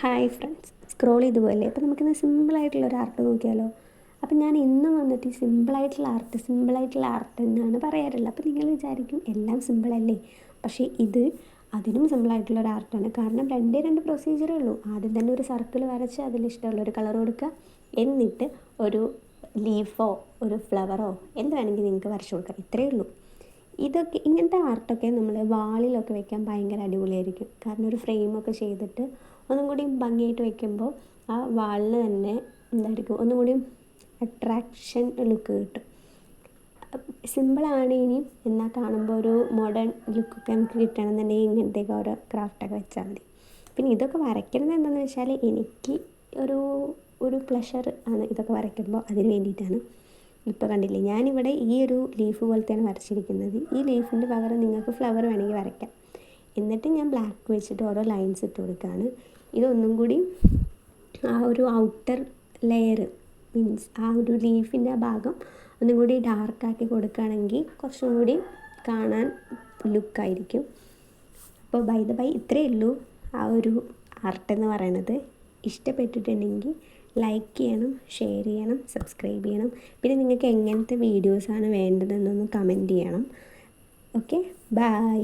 Hi friends, scroll ചെയ്ത് പോയല്ലേ. അപ്പോൾ നമുക്കിന്ന് സിമ്പിളായിട്ടുള്ളൊരു ആർട്ട് നോക്കിയാലോ. അപ്പം ഞാൻ ഇന്ന് വന്നിട്ട് ഈ സിമ്പിളായിട്ടുള്ള ആർട്ട് എന്നാണ് പറയാറുള്ളത്. അപ്പോൾ നിങ്ങൾ വിചാരിക്കും എല്ലാം സിമ്പിളല്ലേ, പക്ഷേ ഇത് അതിനും സിമ്പിളായിട്ടുള്ളൊരു ആർട്ടാണ്. കാരണം രണ്ട് പ്രൊസീജിയറേ ഉള്ളൂ. ആദ്യം തന്നെ ഒരു സർക്കിൾ വരച്ച് അതിലിഷ്ടമുള്ള ഒരു കളർ കൊടുക്കുക, എന്നിട്ട് ഒരു ലീഫോ ഒരു ഫ്ലവറോ എന്ത് വേണമെങ്കിൽ നിങ്ങൾക്ക് വരച്ചു കൊടുക്കാം. ഇത്രയേ ഉള്ളൂ. ഇങ്ങനത്തെ ആർട്ടൊക്കെ നമ്മൾ വാളിലൊക്കെ വെക്കാൻ ഭയങ്കര അടിപൊളിയായിരിക്കും. കാരണം ഒരു ഫ്രെയിമൊക്കെ ചെയ്തിട്ട് ഒന്നും കൂടി ഭംഗിയായിട്ട് വെക്കുമ്പോൾ ആ വാളിന് തന്നെ എന്തായിരിക്കും ഒന്നും കൂടി അട്രാക്ഷൻ ലുക്ക് കിട്ടും. സിമ്പിളാണ് ഇനിയും, എന്നാൽ കാണുമ്പോൾ ഒരു മോഡേൺ ലുക്കൊക്കെ നമുക്ക് കിട്ടണമെന്നുണ്ടെങ്കിൽ ഇങ്ങനത്തെയൊക്കെ ഓരോ ക്രാഫ്റ്റൊക്കെ വെച്ചാൽ മതി. പിന്നെ ഇതൊക്കെ വരയ്ക്കുന്നത് എന്താണെന്ന് വെച്ചാൽ എനിക്ക് ഒരു ഒരു പ്ലഷർ ആണ് ഇതൊക്കെ വരയ്ക്കുമ്പോൾ, അതിന് വേണ്ടിയിട്ടാണ്. ഇപ്പോൾ കണ്ടില്ലേ, ഞാനിവിടെ ഈ ഒരു ലീഫ് പോലത്തെയാണ് വരച്ചിരിക്കുന്നത്. ഈ ലീഫിൻ്റെ പകരം നിങ്ങൾക്ക് ഫ്ലവർ വേണമെങ്കിൽ വരയ്ക്കാം. എന്നിട്ട് ഞാൻ ബ്ലാക്ക് വെച്ചിട്ട് ഓരോ ലൈൻസ് ഇട്ട് കൊടുക്കുകയാണ്. ഇതൊന്നും കൂടി ആ ഒരു ഔട്ടർ ലെയർ, മീൻസ് ആ ഒരു ലീഫിൻ്റെ ഭാഗം ഒന്നും കൂടി ഡാർക്കാക്കി കൊടുക്കുകയാണെങ്കിൽ കുറച്ചും കൂടി കാണാൻ ലുക്കായിരിക്കും. അപ്പോൾ ബൈ ഇത്രയേ ഉള്ളൂ ആ ഒരു ആർട്ട് എന്ന് പറയണത്. ഇഷ്ടപ്പെട്ടിട്ടുണ്ടെങ്കിൽ ലൈക്ക് ചെയ്യണം, ഷെയർ ചെയ്യണം, സബ്സ്ക്രൈബ് ചെയ്യണം. പിന്നെ നിങ്ങൾക്ക് എങ്ങനത്തെ വീഡിയോസാണ് വേണ്ടതെന്നൊന്ന് കമൻറ്റ് ചെയ്യണം. Okay, by.